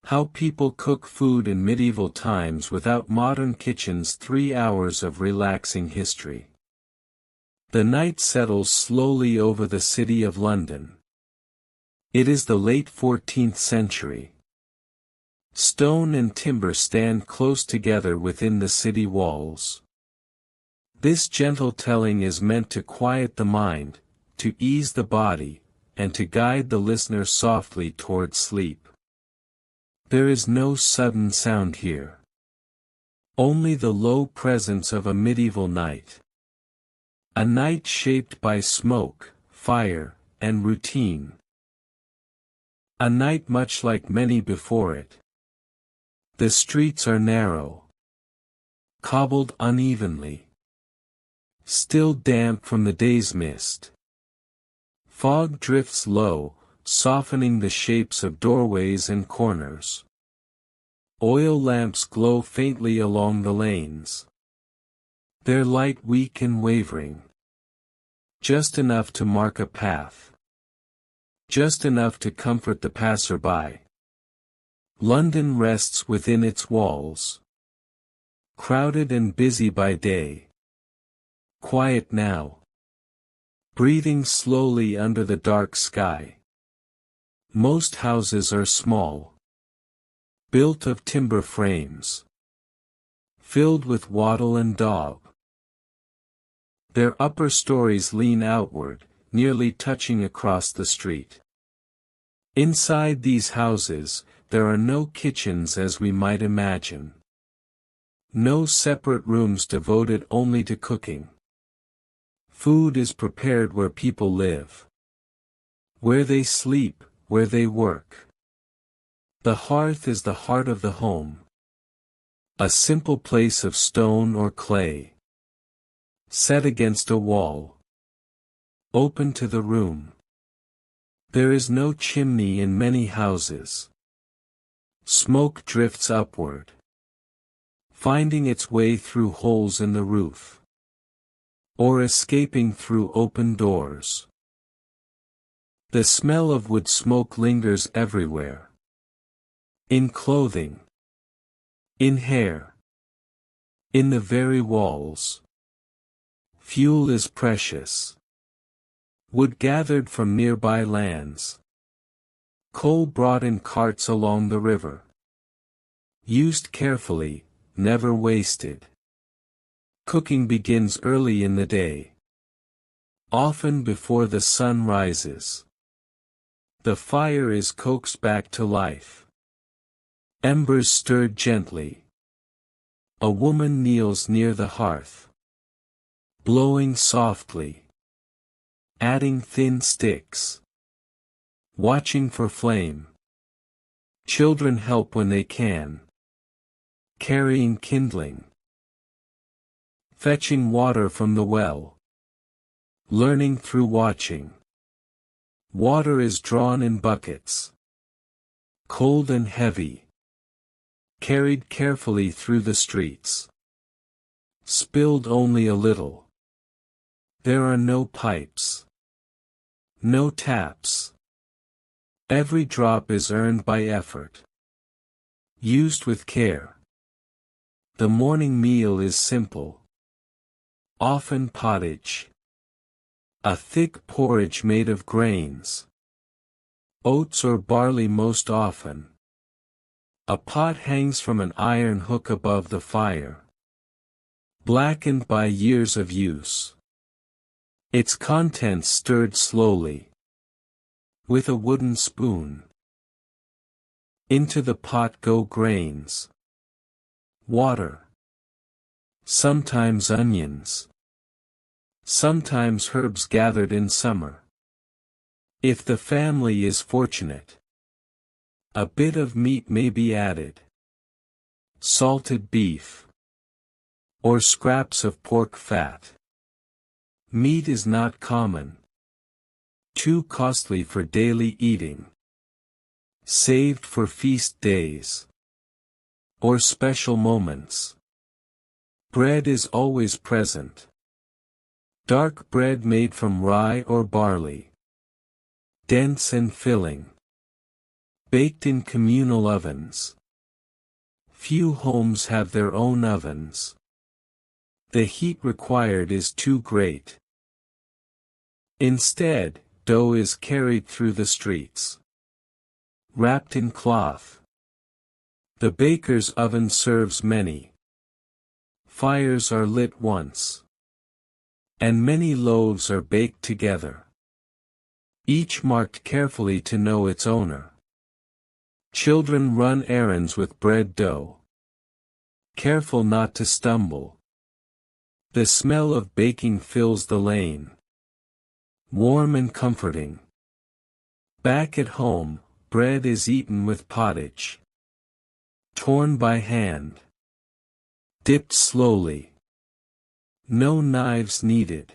How people cook food in medieval times without modern kitchens. 3 hours of relaxing history. The night settles slowly over the city of London. It is the late 14th century. Stone and timber stand close together within the city walls. This gentle telling is meant to quiet the mind, to ease the body, and to guide the listener softly toward sleep. There is no sudden sound here. Only the low presence of a medieval night. A night shaped by smoke, fire, and routine. A night much like many before it. The streets are narrow. Cobbled unevenly. Still damp from the day's mist. Fog drifts low, softening the shapes of doorways and corners. Oil lamps glow faintly along the lanes. Their light weak and wavering. Just enough to mark a path. Just enough to comfort the passerby. London rests within its walls. Crowded and busy by day. Quiet now. Breathing slowly under the dark sky. Most houses are small. Built of timber frames. Filled with wattle and daub. Their upper stories lean outward, nearly touching across the street. Inside these houses, there are no kitchens as we might imagine. No separate rooms devoted only to cooking. Food is prepared where people live. Where they sleep, where they work. The hearth is the heart of the home. A simple place of stone or clay. Set against a wall. Open to the room. There is no chimney in many houses. Smoke drifts upward. Finding its way through holes in the roof. Or escaping through open doors. The smell of wood smoke lingers everywhere. In clothing. In hair. In the very walls. Fuel is precious. Wood gathered from nearby lands. Coal brought in carts along the river. Used carefully, never wasted. Cooking begins early in the day. Often before the sun rises. The fire is coaxed back to life. Embers stirred gently. A woman kneels near the hearth. Blowing softly. Adding thin sticks. Watching for flame. Children help when they can. Carrying kindling. Fetching water from the well. Learning through watching. Water is drawn in buckets. Cold and heavy. Carried carefully through the streets. Spilled only a little. There are no pipes. No taps. Every drop is earned by effort. Used with care. The morning meal is simple. Often pottage. A thick porridge made of grains. Oats or barley most often. A pot hangs from an iron hook above the fire. Blackened by years of use. Its contents stirred slowly. With a wooden spoon. Into the pot go grains. Water. Sometimes onions. Sometimes herbs gathered in summer. If the family is fortunate. A bit of meat may be added. Salted beef. Or scraps of pork fat. Meat is not common. Too costly for daily eating. Saved for feast days. Or special moments. Bread is always present. Dark bread made from rye or barley. Dense and filling. Baked in communal ovens. Few homes have their own ovens. The heat required is too great. Instead, dough is carried through the streets, wrapped in cloth. The baker's oven serves many. Fires are lit once, and many loaves are baked together, each marked carefully to know its owner. Children run errands with bread dough, careful not to stumble. The smell of baking fills the lane, warm and comforting. Back at home, bread is eaten with pottage, torn by hand, dipped slowly. No knives needed.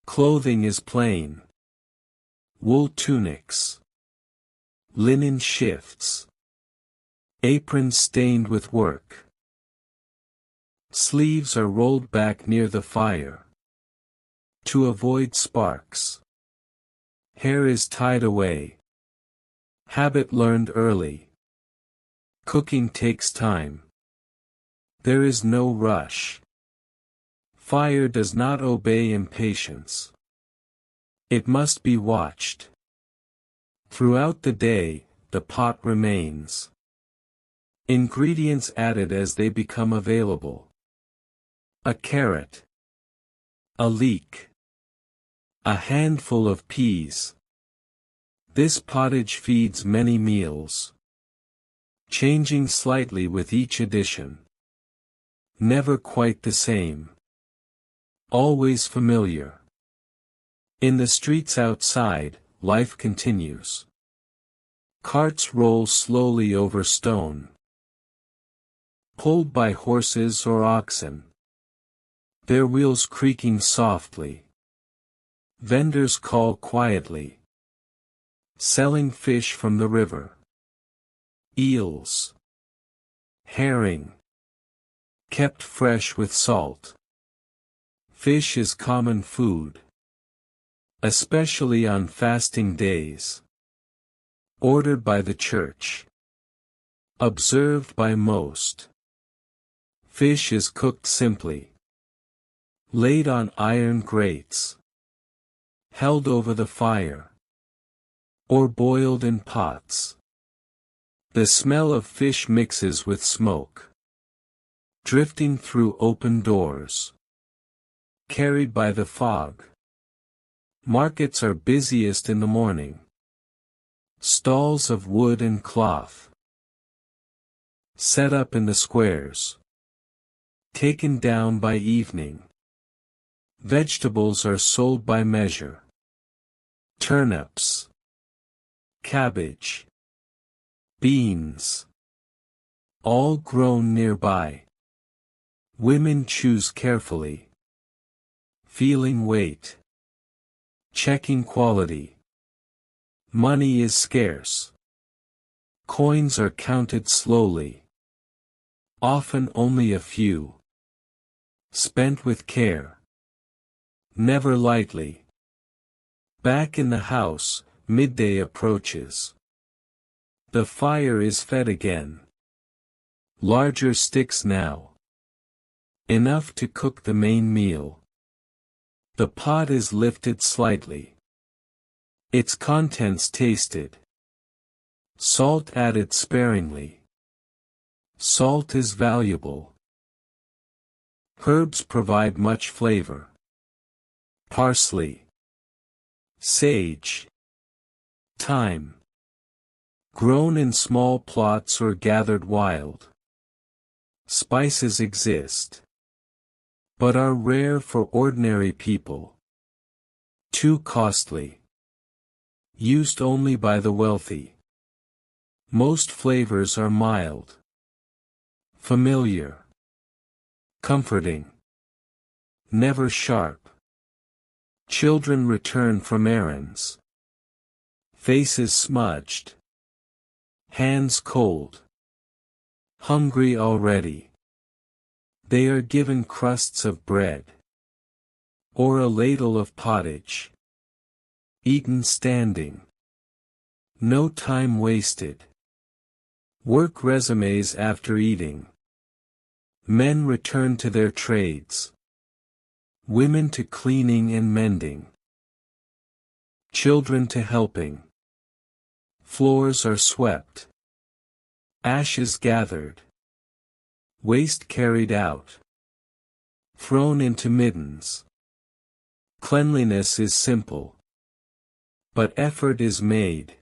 Clothing is plain. Wool tunics, linen shifts, aprons stained with work. Sleeves are rolled back near the fire, to avoid sparks. Hair is tied away. Habit learned early. Cooking takes time. There is no rush. Fire does not obey impatience. It must be watched. Throughout the day, the pot remains. Ingredients added as they become available. A carrot. A leek. A handful of peas. This pottage feeds many meals, changing slightly with each addition. Never quite the same. Always familiar. In the streets outside, life continues. Carts roll slowly over stone, pulled by horses or oxen, their wheels creaking softly. Vendors call quietly, selling fish from the river. Eels, herring, kept fresh with salt. Fish is common food, especially on fasting days. Ordered by the church, observed by most. Fish is cooked simply, laid on iron grates, held over the fire, or boiled in pots. The smell of fish mixes with smoke, drifting through open doors, carried by the fog. Markets are busiest in the morning. Stalls of wood and cloth, set up in the squares, taken down by evening. Vegetables are sold by measure. Turnips, cabbage, beans, all grown nearby. Women choose carefully, feeling weight, checking quality. Money is scarce. Coins are counted slowly, often only a few, spent with care, never lightly. Back in the house, midday approaches. The fire is fed again. Larger sticks now, enough to cook the main meal. The pot is lifted slightly, its contents tasted. Salt added sparingly. Salt is valuable. Herbs provide much flavor. Parsley, sage, thyme, grown in small plots or gathered wild. Spices exist, but are rare for ordinary people. Too costly. Used only by the wealthy. Most flavors are mild, familiar, comforting, never sharp. Children return from errands. Faces smudged. Hands cold. Hungry already. They are given crusts of bread, or a ladle of pottage. Eaten standing. No time wasted. Work resumes after eating. Men return to their trades. Women to cleaning and mending. Children to helping. Floors are swept. Ashes gathered. Waste carried out. Thrown into middens. Cleanliness is simple. But effort is made.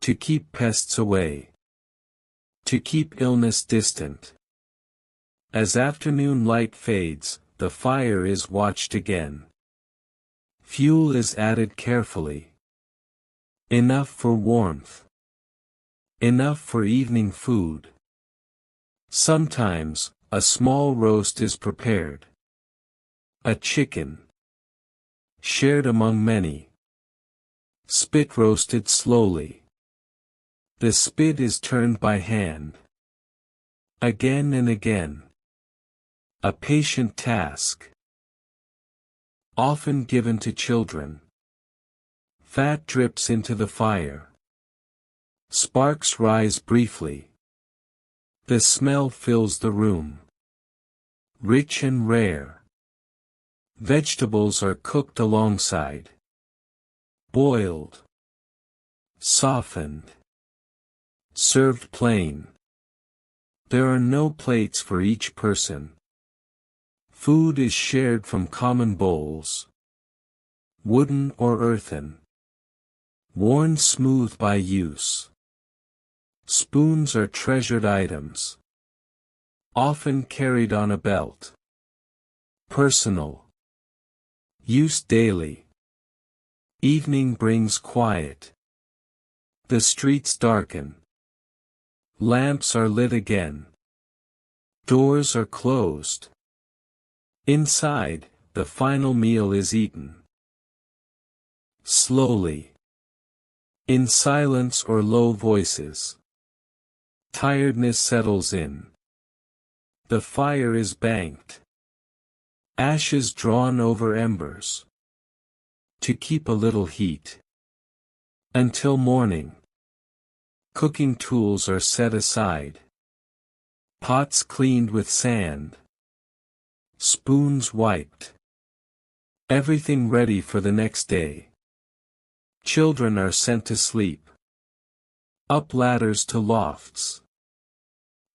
To keep pests away. To keep illness distant. As afternoon light fades, the fire is watched again. Fuel is added carefully. Enough for warmth. Enough for evening food. Sometimes, a small roast is prepared. A chicken. Shared among many. Spit roasted slowly. The spit is turned by hand. Again and again. A patient task. Often given to children. Fat drips into the fire. Sparks rise briefly. The smell fills the room. Rich and rare. Vegetables are cooked alongside. Boiled. Softened. Served plain. There are no plates for each person. Food is shared from common bowls. Wooden or earthen. Worn smooth by use. Spoons are treasured items. Often carried on a belt. Personal. Use daily. Evening brings quiet. The streets darken. Lamps are lit again. Doors are closed. Inside, the final meal is eaten. Slowly. In silence or low voices. Tiredness settles in. The fire is banked. Ashes drawn over embers. To keep a little heat. Until morning. Cooking tools are set aside. Pots cleaned with sand. Spoons wiped. Everything ready for the next day. Children are sent to sleep. Up ladders to lofts.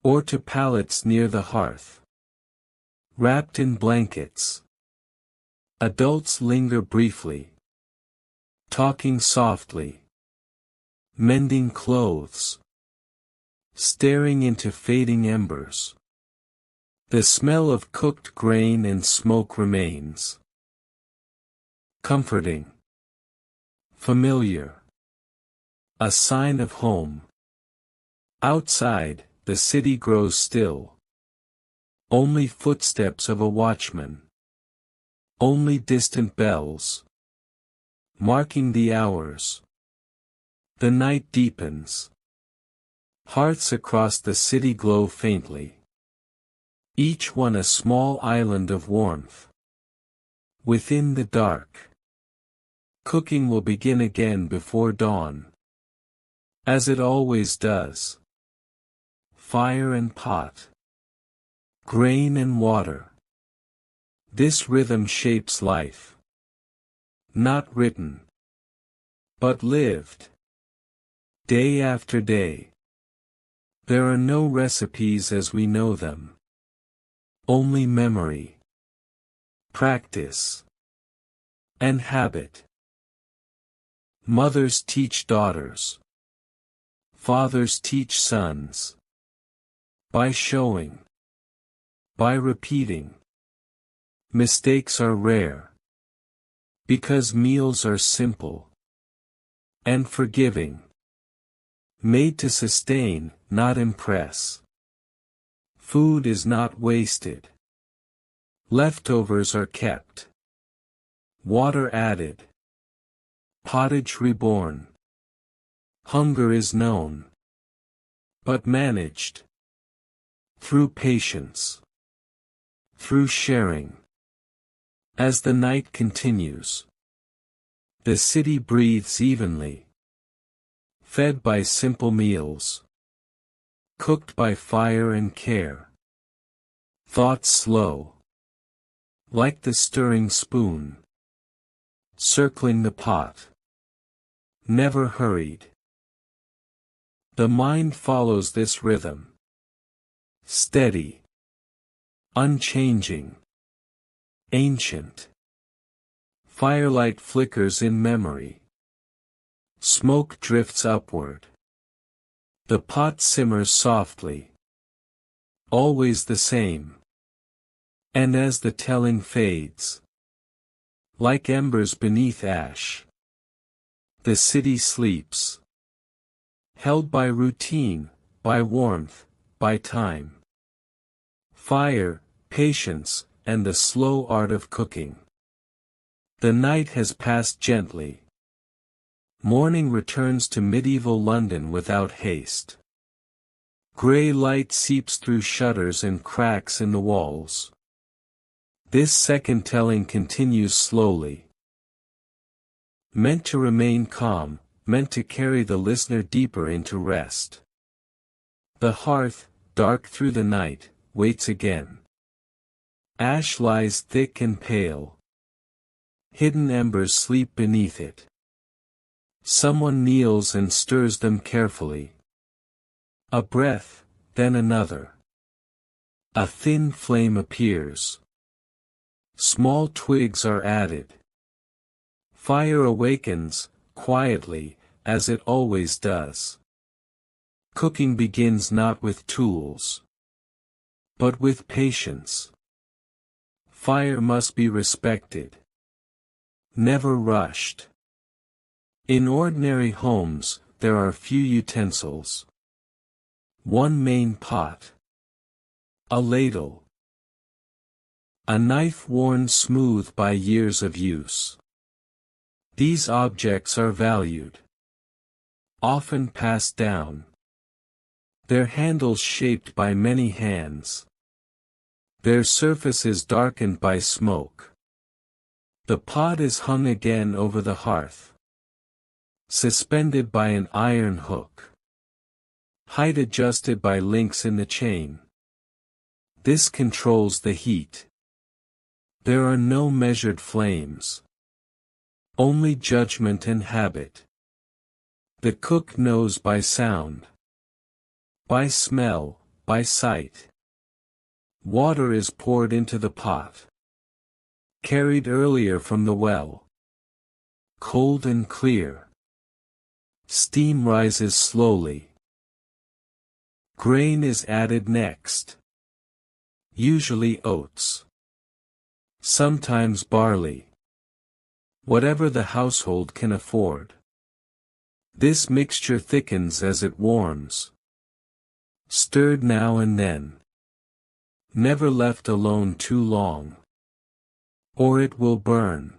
Or to pallets near the hearth. Wrapped in blankets. Adults linger briefly. Talking softly. Mending clothes. Staring into fading embers. The smell of cooked grain and smoke remains. Comforting. Familiar. A sign of home. Outside, the city grows still. Only footsteps of a watchman. Only distant bells. Marking the hours. The night deepens. Hearths across the city glow faintly. Each one a small island of warmth. Within the dark. Cooking will begin again before dawn. As it always does. Fire and pot. Grain and water. This rhythm shapes life. Not written. But lived. Day after day. There are no recipes as we know them. Only memory. Practice. And habit. Mothers teach daughters. Fathers teach sons. By showing. By repeating. Mistakes are rare. Because meals are simple. And forgiving. Made to sustain, not impress. Food is not wasted. Leftovers are kept. Water added. Pottage reborn. Hunger is known. But managed. Through patience. Through sharing. As the night continues. The city breathes evenly. Fed by simple meals. Cooked by fire and care. Thoughts slow. Like the stirring spoon. Circling the pot. Never hurried. The mind follows this rhythm. Steady. Unchanging. Ancient. Firelight flickers in memory. Smoke drifts upward. The pot simmers softly. Always the same. And as the telling fades, like embers beneath ash, the city sleeps. Held by routine, by warmth, by time. Fire, patience, and the slow art of cooking. The night has passed gently. Morning returns to medieval London without haste. Grey light seeps through shutters and cracks in the walls. This second telling continues slowly. Meant to remain calm, meant to carry the listener deeper into rest. The hearth, dark through the night, waits again. Ash lies thick and pale. Hidden embers sleep beneath it. Someone kneels and stirs them carefully. A breath, then another. A thin flame appears. Small twigs are added. Fire awakens, quietly, as it always does. Cooking begins not with tools, but with patience. Fire must be respected. Never rushed. In ordinary homes, there are few utensils. One main pot. A ladle. A knife worn smooth by years of use. These objects are valued. Often passed down. Their handles shaped by many hands. Their surfaces darkened by smoke. The pot is hung again over the hearth. Suspended by an iron hook. Height adjusted by links in the chain. This controls the heat. There are no measured flames. Only judgment and habit. The cook knows by sound. By smell, by sight. Water is poured into the pot. Carried earlier from the well. Cold and clear. Steam rises slowly. Grain is added next. Usually oats. Sometimes barley. Whatever the household can afford. This mixture thickens as it warms. Stirred now and then. Never left alone too long. Or it will burn.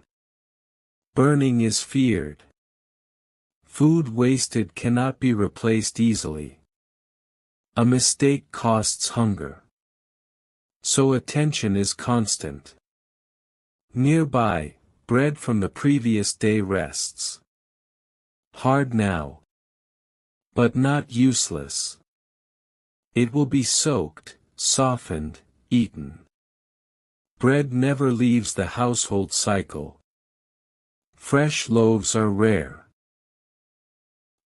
Burning is feared. Food wasted cannot be replaced easily. A mistake costs hunger. So attention is constant. Nearby, bread from the previous day rests. Hard now. But not useless. It will be soaked, softened, eaten. Bread never leaves the household cycle. Fresh loaves are rare.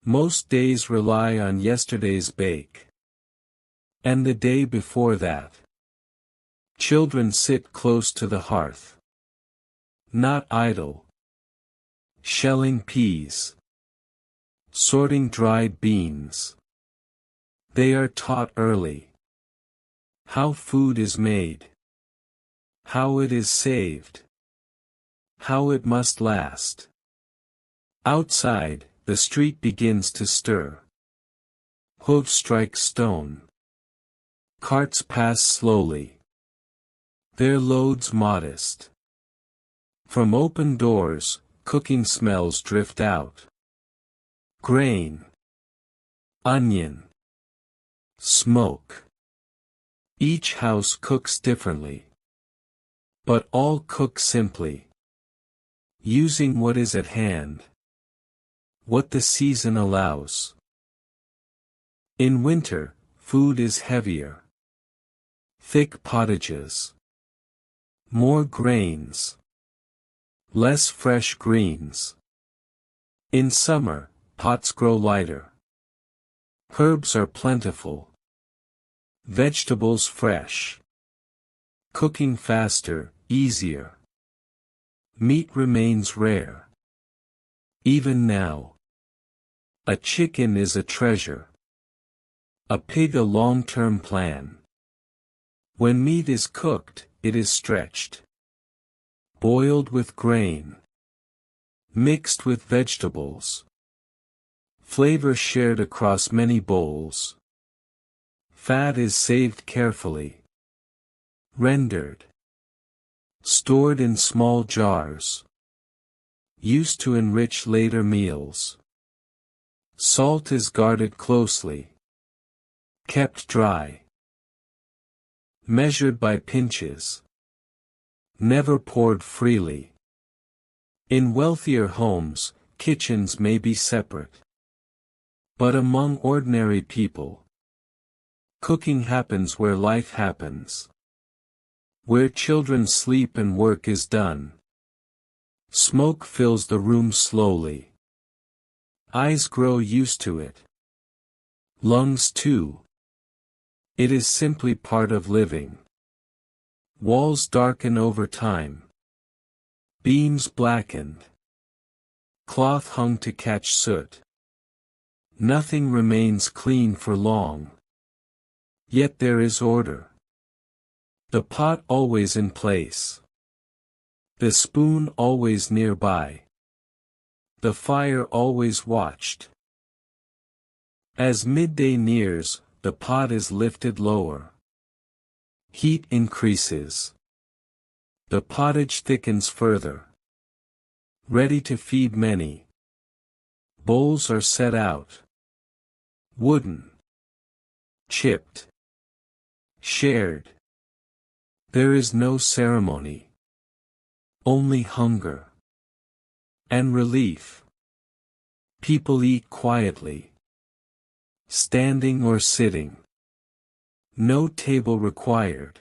Most days rely on yesterday's bake. And the day before that. Children sit close to the hearth. Not idle. Shelling peas. Sorting dried beans. They are taught early. How food is made. How it is saved. How it must last. Outside, the street begins to stir. Hooves strike stone. Carts pass slowly. Their loads modest. From open doors, cooking smells drift out. Grain. Onion. Smoke. Each house cooks differently. But all cook simply. Using what is at hand. What the season allows. In winter, food is heavier. Thick pottages. More grains. Less fresh greens. In summer, pots grow lighter. Herbs are plentiful. Vegetables fresh. Cooking faster, easier. Meat remains rare. Even now. A chicken is a treasure. A pig a long-term plan. When meat is cooked, it is stretched. Boiled with grain. Mixed with vegetables. Flavor shared across many bowls. Fat is saved carefully. Rendered. Stored in small jars. Used to enrich later meals. Salt is guarded closely. Kept dry. Measured by pinches. Never poured freely. In wealthier homes, kitchens may be separate. But among ordinary people, cooking happens where life happens. Where children sleep and work is done. Smoke fills the room slowly. Eyes grow used to it. Lungs too. It is simply part of living. Walls darken over time. Beams blackened. Cloth hung to catch soot. Nothing remains clean for long. Yet there is order. The pot always in place. The spoon always nearby. The fire always watched. As midday nears, the pot is lifted lower. Heat increases. The pottage thickens further. Ready to feed many. Bowls are set out. Wooden. Chipped. Shared. There is no ceremony. Only hunger. And relief. People eat quietly. Standing or sitting. No table required.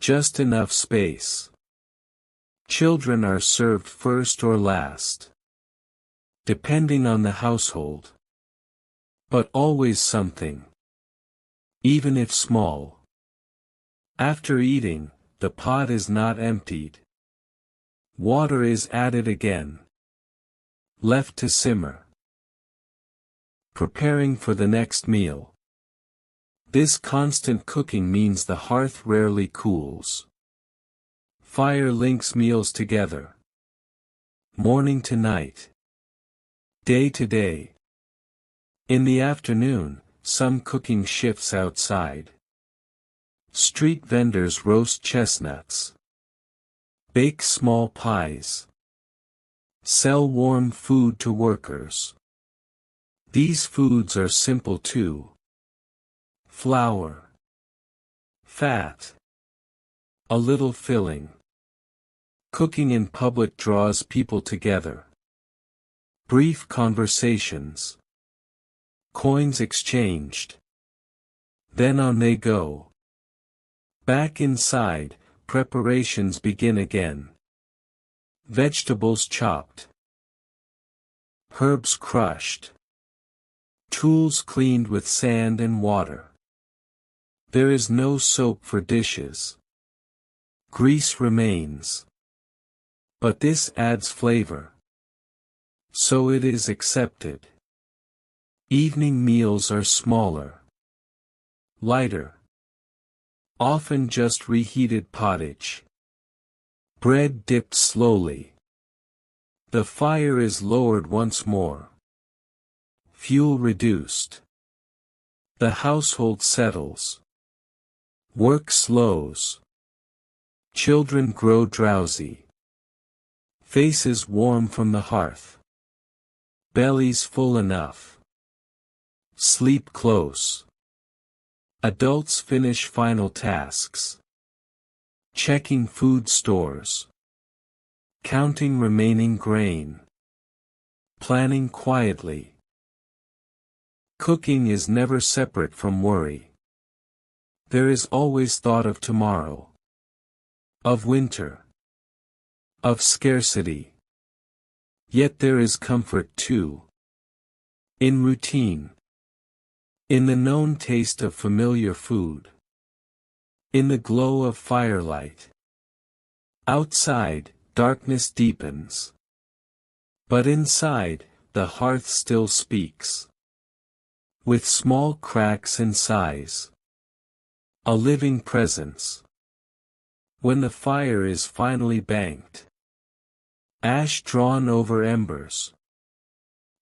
Just enough space. Children are served first or last. Depending on the household. But always something. Even if small. After eating, the pot is not emptied. Water is added again. Left to simmer. Preparing for the next meal. This constant cooking means the hearth rarely cools. Fire links meals together. Morning to night. Day to day. In the afternoon, some cooking shifts outside. Street vendors roast chestnuts. Bake small pies. Sell warm food to workers. These foods are simple too. Flour. Fat. A little filling. Cooking in public draws people together. Brief conversations. Coins exchanged. Then on they go. Back inside, preparations begin again. Vegetables chopped. Herbs crushed. Tools cleaned with sand and water. There is no soap for dishes. Grease remains. But this adds flavor. So it is accepted. Evening meals are smaller. Lighter. Often just reheated pottage. Bread dipped slowly. The fire is lowered once more. Fuel reduced. The household settles. Work slows. Children grow drowsy. Faces warm from the hearth. Bellies full enough. Sleep close. Adults finish final tasks. Checking food stores. Counting remaining grain. Planning quietly. Cooking is never separate from worry. There is always thought of tomorrow, of winter, of scarcity. Yet there is comfort too. In routine. In the known taste of familiar food. In the glow of firelight. Outside, darkness deepens. But inside, the hearth still speaks. With small cracks and sighs. A living presence. When the fire is finally banked. Ash drawn over embers.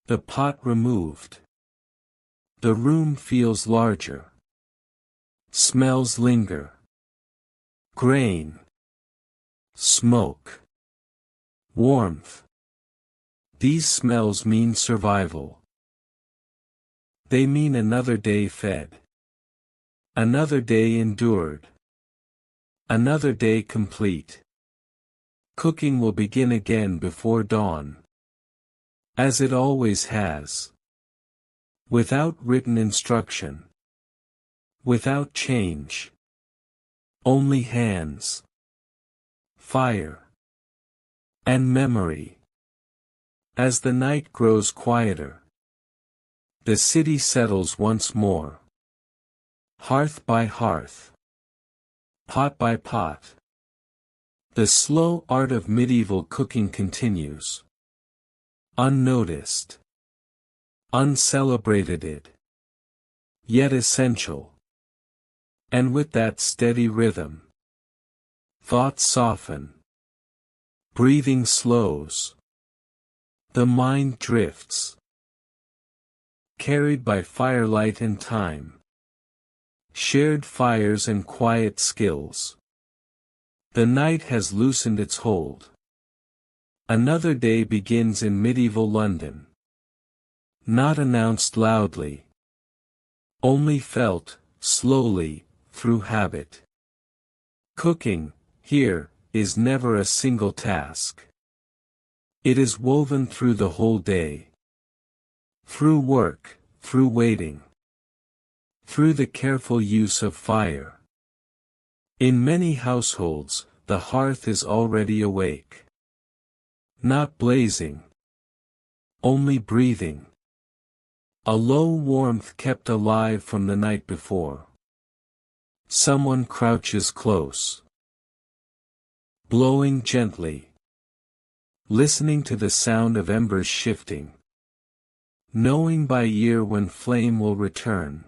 The pot removed. The room feels larger. Smells linger. Grain. Smoke. Warmth. These smells mean survival. They mean another day fed. Another day endured. Another day complete. Cooking will begin again before dawn. As it always has. Without written instruction. Without change. Only hands. Fire. And memory. As the night grows quieter. The city settles once more. Hearth by hearth. Pot by pot. The slow art of medieval cooking continues. Unnoticed. Uncelebrated. Yet essential. And with that steady rhythm. Thoughts soften. Breathing slows. The mind drifts. Carried by firelight and time. Shared fires and quiet skills. The night has loosened its hold. Another day begins in medieval London. Not announced loudly. Only felt, slowly, through habit. Cooking, here, is never a single task. It is woven through the whole day. Through work, through waiting. Through the careful use of fire. In many households, the hearth is already awake. Not blazing. Only breathing. A low warmth kept alive from the night before. Someone crouches close. Blowing gently. Listening to the sound of embers shifting. Knowing by ear when flame will return.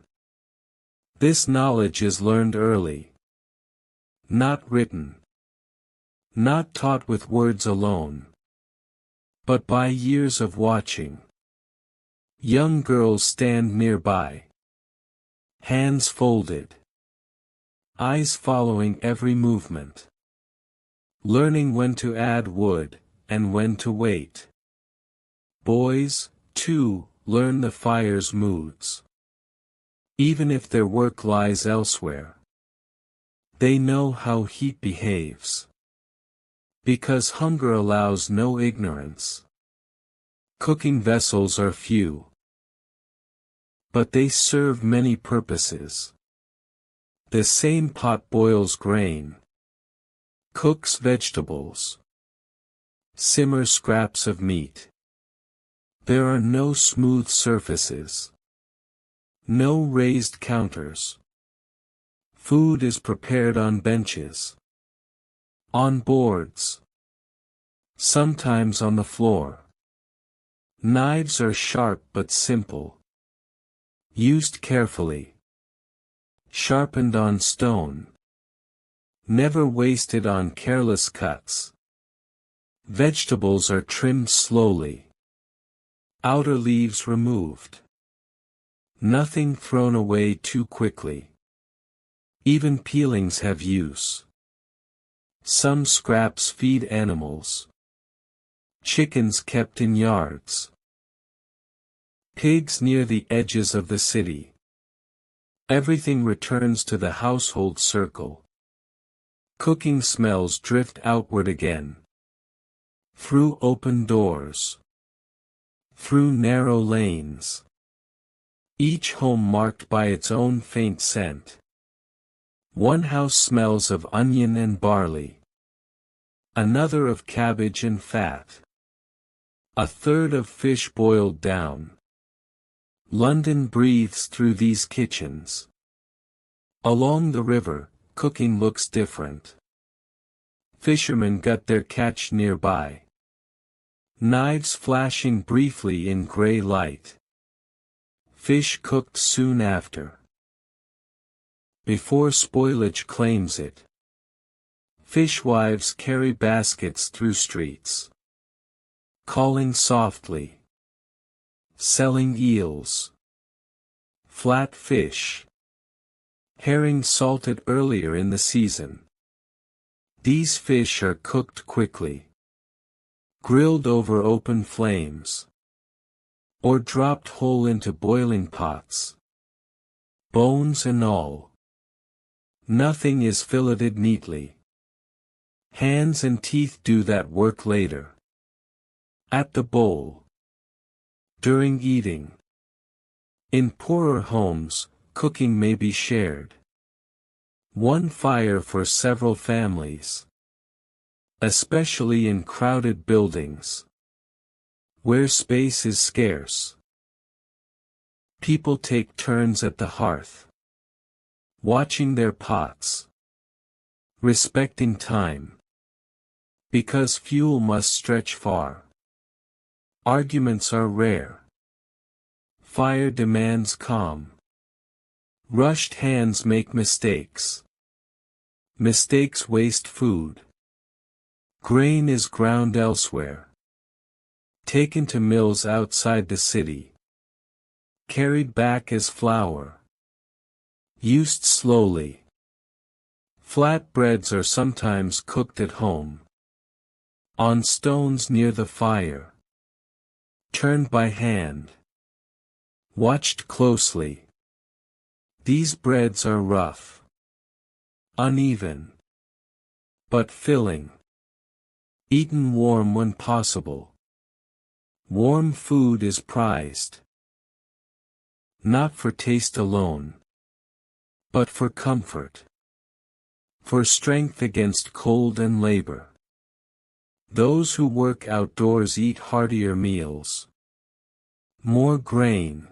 This knowledge is learned early. Not written. Not taught with words alone. But by years of watching. Young girls stand nearby. Hands folded. Eyes following every movement. Learning when to add wood, and when to wait. Boys, too, learn the fire's moods. Even if their work lies elsewhere. They know how heat behaves. Because hunger allows no ignorance. Cooking vessels are few. But they serve many purposes. The same pot boils grain. Cooks vegetables. Simmers scraps of meat. There are no smooth surfaces. No raised counters. Food is prepared on benches. On boards. Sometimes on the floor. Knives are sharp but simple. Used carefully. Sharpened on stone. Never wasted on careless cuts. Vegetables are trimmed slowly. Outer leaves removed. Nothing thrown away too quickly. Even peelings have use. Some scraps feed animals. Chickens kept in yards. Pigs near the edges of the city. Everything returns to the household circle. Cooking smells drift outward again. Through open doors. Through narrow lanes. each home marked by its own faint scent. One house smells of onion and barley, another of cabbage and fat, a third of fish boiled down. London breathes through these kitchens. Along the river, cooking looks different. Fishermen gut their catch nearby, knives flashing briefly in grey light. Fish cooked soon after, before spoilage claims it. Fishwives carry baskets through streets, calling softly, selling eels, flat fish, herring salted earlier in the season. These fish are cooked quickly, grilled over open flames, or dropped whole into boiling pots. Bones and all. Nothing is filleted neatly. Hands and teeth do that work later. At the bowl. During eating. In poorer homes, cooking may be shared. One fire for several families. Especially in crowded buildings, where space is scarce. People take turns at the hearth, watching their pots, respecting time, because fuel must stretch far. Arguments are rare. Fire demands calm. Rushed hands make mistakes. Mistakes waste food. Grain is ground elsewhere, taken to mills outside the city, carried back as flour, used slowly. Flat breads are sometimes cooked at home, on stones near the fire, turned by hand, watched closely. These breads are rough, uneven, but filling. Eaten warm when possible. Warm food is prized. Not for taste alone, but for comfort. For strength against cold and labor. Those who work outdoors eat heartier meals. More grain.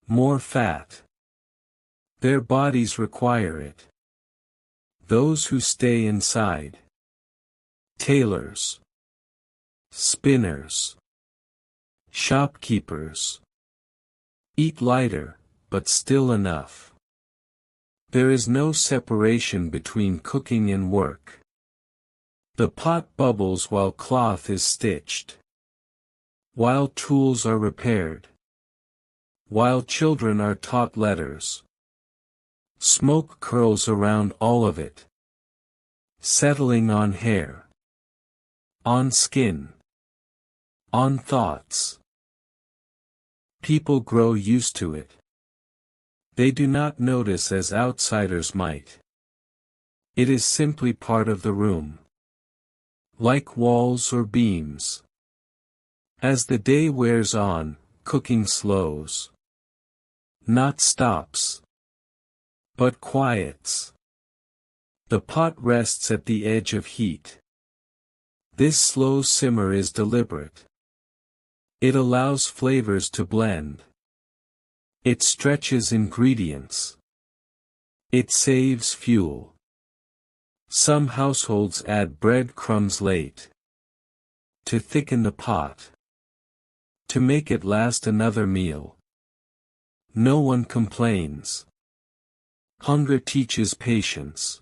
More fat. Their bodies require it. Those who stay inside. Tailors, spinners, shopkeepers, eat lighter, but still enough. There is no separation between cooking and work. The pot bubbles while cloth is stitched, while tools are repaired, while children are taught letters. Smoke curls around all of it, settling on hair, on skin, on thoughts. People grow used to it. They do not notice as outsiders might. It is simply part of the room. Like walls or beams. As the day wears on, cooking slows. Not stops, but quiets. The pot rests at the edge of heat. This slow simmer is deliberate. It allows flavors to blend. It stretches ingredients. It saves fuel. Some households add breadcrumbs late, to thicken the pot, to make it last another meal. No one complains. Hunger teaches patience.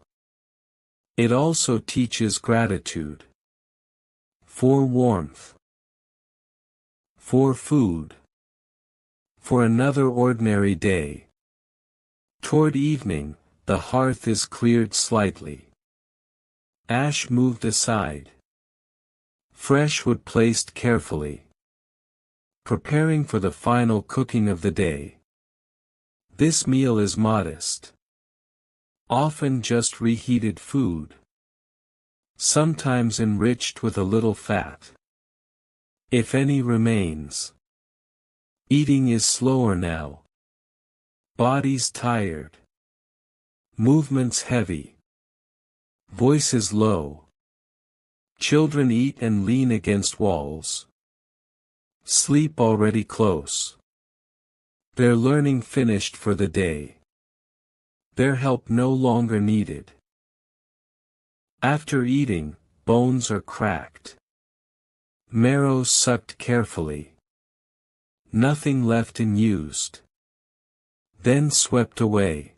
It also teaches gratitude. For warmth. For food. For another ordinary day. Toward evening, the hearth is cleared slightly. Ash moved aside. Fresh wood placed carefully. Preparing for the final cooking of the day. This meal is modest. Often just reheated food. Sometimes enriched with a little fat. If any remains. Eating is slower now, Bodies tired. Movements heavy. Voices low. Children eat and lean against walls. Sleep already close. Their learning finished for the day. Their help no longer needed. After eating, bones are cracked. Marrow sucked carefully. Nothing left unused. Then swept away.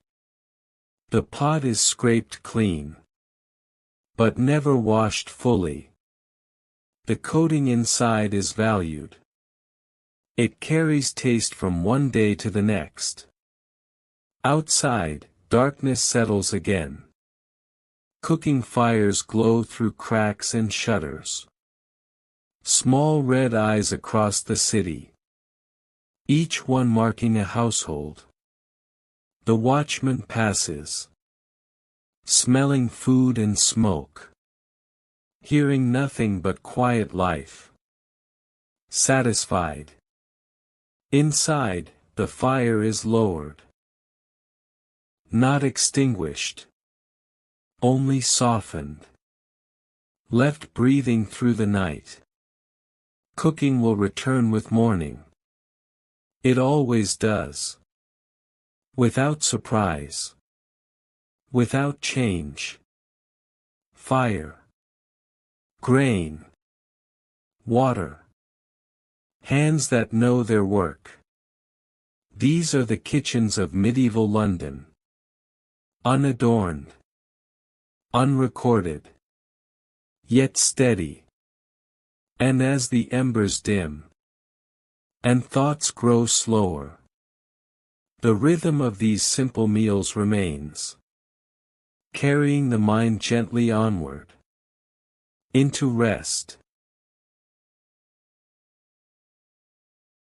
The pot is scraped clean. But never washed fully. The coating inside is valued. It carries taste from one day to the next. Outside, darkness settles again. Cooking fires glow through cracks and shutters. Small red eyes across the city. Each one marking a household. The watchman passes. Smelling food and smoke. Hearing nothing but quiet life. Satisfied. Inside, the fire is lowered. Not extinguished. Only softened. Left breathing through the night. Cooking will return with morning. It always does. Without surprise. Without change. Fire. Grain. Water. Hands that know their work. These are the kitchens of medieval London. Unadorned. Unrecorded. Yet steady. And as the embers dim, and thoughts grow slower, the rhythm of these simple meals remains, carrying the mind gently onward, into rest.